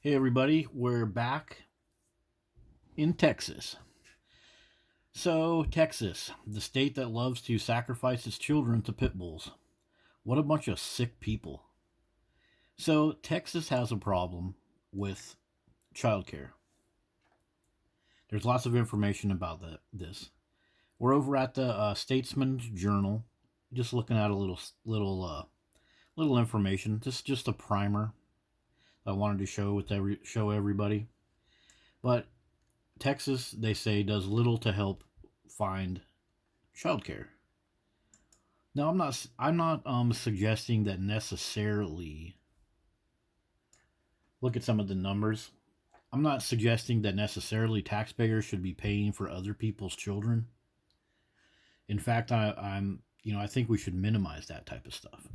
Hey everybody, we're back in Texas. So, Texas, the state that loves to sacrifice its children to pit bulls. What a bunch of sick people. So, Texas has a problem with childcare. There's lots of information about this. We're over at the Statesman Journal, just looking at a little information. This is just a primer I wanted to show everybody. But Texas, they say, does little to help find childcare. Now, I'm not suggesting that necessarily. Look at some of the numbers. I'm not suggesting that necessarily taxpayers should be paying for other people's children. In fact, I think we should minimize that type of stuff.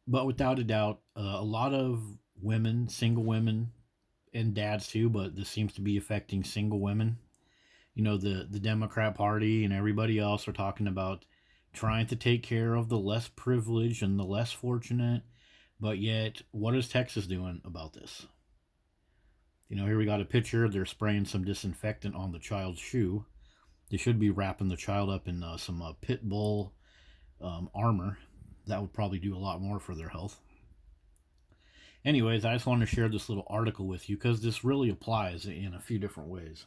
But without a doubt, a lot of women, single women, and dads too, but this seems to be affecting single women. The Democrat Party and everybody else are talking about trying to take care of the less privileged and the less fortunate. But yet, what is Texas doing about this? Here we got a picture. They're spraying some disinfectant on the child's shoe. They should be wrapping the child up in some pit bull armor. That would probably do a lot more for their health. Anyways, I just wanted to share this little article with you because this really applies in a few different ways.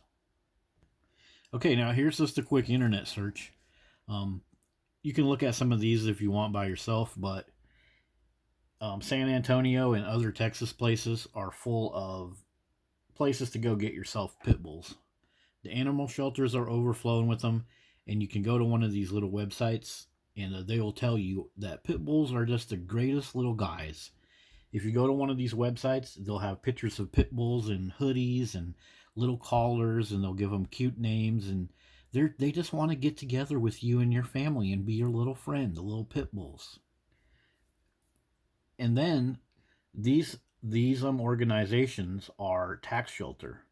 Okay, now here's just a quick internet search. You can look at some of these if you want by yourself, but San Antonio and other Texas places are full of places to go get yourself pit bulls. The animal shelters are overflowing with them, and you can go to one of these little websites, and they will tell you that pit bulls are just the greatest little guys. If you go to one of these websites, they'll have pictures of pit bulls and hoodies and little collars, and they'll give them cute names, and they just want to get together with you and your family and be your little friend, the little pit bulls. And then these organizations are tax shelter.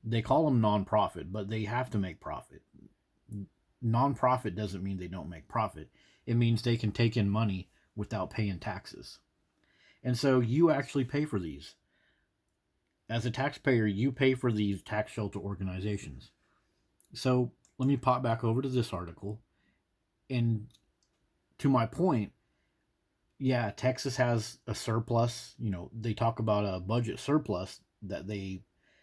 They call them nonprofit, but they have to make profit. Nonprofit doesn't mean they don't make profit. It means they can take in money without paying taxes. And so you actually pay for these. As a taxpayer, you pay for these tax shelter organizations. So let me pop back over to this article. And to my point, yeah, Texas has a surplus. They talk about a budget surplus that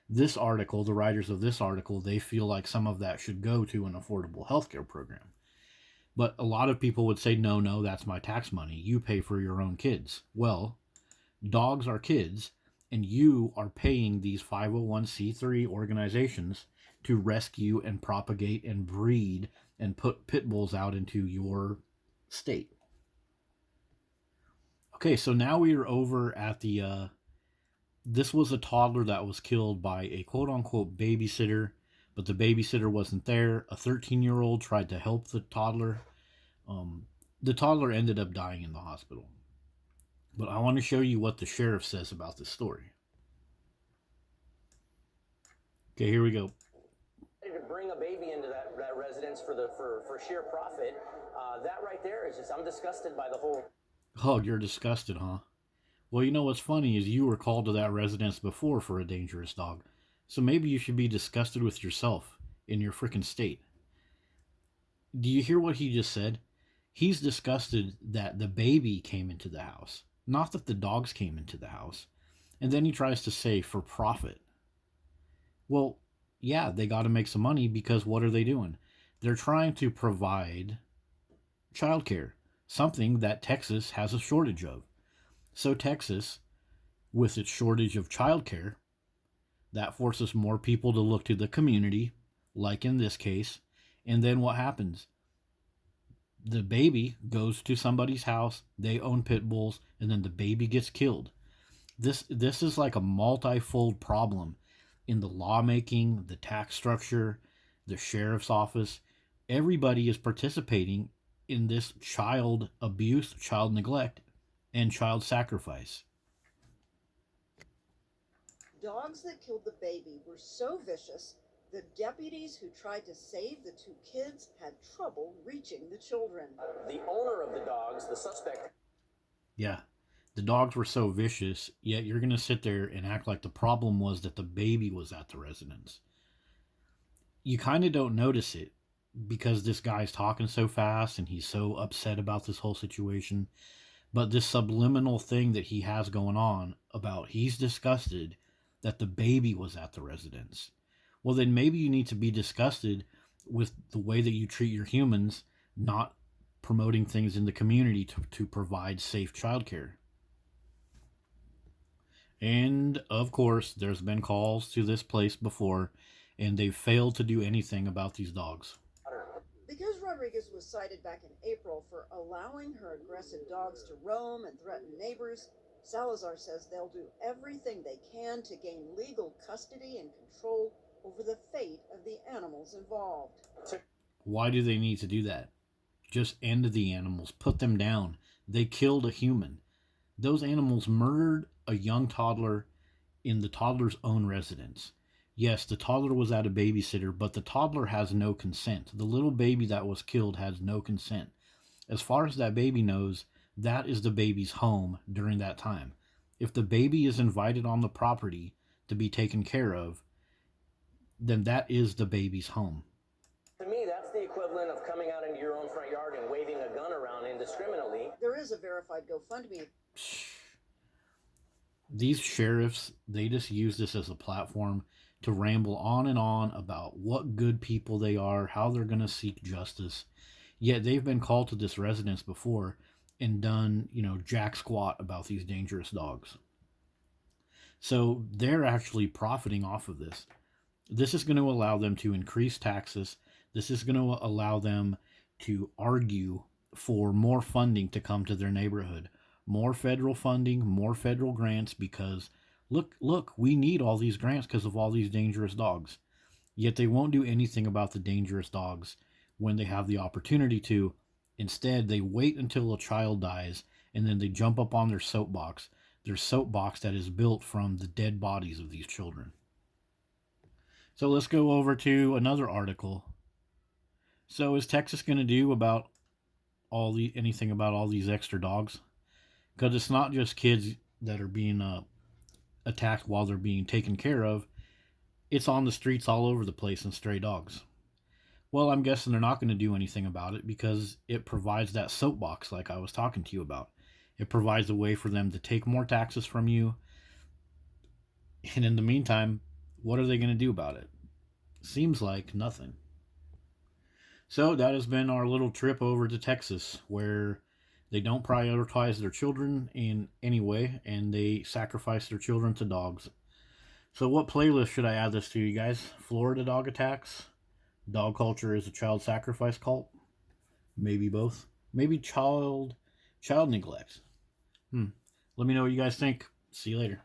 this article, the writers of this article, they feel like some of that should go to an affordable healthcare program. But a lot of people would say, no, that's my tax money. You pay for your own kids. Well, dogs are kids, and you are paying these 501c3 organizations to rescue and propagate and breed and put pit bulls out into your state. Okay, so now we are over at the this was a toddler that was killed by a quote-unquote babysitter, but the babysitter wasn't there. A 13-year-old tried to help the toddler. The toddler ended up dying in the hospital. But I want to show you what the sheriff says about this story. Okay, here we go. To bring a baby into that residence for sheer profit, that right there is just, I'm disgusted by the whole. Oh, you're disgusted, huh? Well, what's funny is you were called to that residence before for a dangerous dog. So maybe you should be disgusted with yourself in your frickin' state. Do you hear what he just said? He's disgusted that the baby came into the house, not that the dogs came into the house. And then he tries to say for profit. Well, yeah, they got to make some money because what are they doing? They're trying to provide childcare, something that Texas has a shortage of. So Texas, with its shortage of childcare, that forces more people to look to the community, like in this case. And then what happens? The baby goes to somebody's house, they own pit bulls, and then the baby gets killed. This is like a multifold problem in the lawmaking, the tax structure, the sheriff's office. Everybody is participating in this child abuse, child neglect, and child sacrifice. Dogs that killed the baby were so vicious, the deputies who tried to save the two kids had trouble reaching the children. The owner of the dogs, the suspect. Yeah. The dogs were so vicious, yet you're going to sit there and act like the problem was that the baby was at the residence. You kind of don't notice it because this guy's talking so fast and he's so upset about this whole situation. But this subliminal thing that he has going on about he's disgusted that the baby was at the residence. Well, then maybe you need to be disgusted with the way that you treat your humans, not promoting things in the community to provide safe childcare. And of course, there's been calls to this place before, and they've failed to do anything about these dogs. Because Rodriguez was cited back in April for allowing her aggressive dogs to roam and threaten neighbors, Salazar says they'll do everything they can to gain legal custody and control over the fate of the animals involved. Why do they need to do that? Just end the animals, put them down. They killed a human. Those animals murdered a young toddler in the toddler's own residence. Yes, the toddler was at a babysitter, but the toddler has no consent. The little baby that was killed has no consent. As far as that baby knows, that is the baby's home during that time. If the baby is invited on the property to be taken care of, then that is the baby's home. To me, that's the equivalent of coming out into your own front yard and waving a gun around indiscriminately. There is a verified GoFundMe. These sheriffs, they just use this as a platform to ramble on and on about what good people they are, how they're going to seek justice. Yet they've been called to this residence before and done, jack squat about these dangerous dogs. So they're actually profiting off of this. This is going to allow them to increase taxes. This is going to allow them to argue for more funding to come to their neighborhood. More federal funding, more federal grants, because look, we need all these grants because of all these dangerous dogs. Yet they won't do anything about the dangerous dogs when they have the opportunity to. Instead, they wait until a child dies and then they jump up on their soapbox that is built from the dead bodies of these children. So let's go over to another article. So is Texas going to do about anything about all these extra dogs? Because it's not just kids that are being attacked while they're being taken care of. It's on the streets all over the place and stray dogs. Well, I'm guessing they're not going to do anything about it because it provides that soapbox like I was talking to you about. It provides a way for them to take more taxes from you. And in the meantime, what are they going to do about it? Seems like nothing. So that has been our little trip over to Texas, where they don't prioritize their children in any way, and they sacrifice their children to dogs. So what playlist should I add this to, you guys? Florida dog attacks? Dog culture is a child sacrifice cult? Maybe both. Maybe child neglect. Let me know what you guys think. See you later.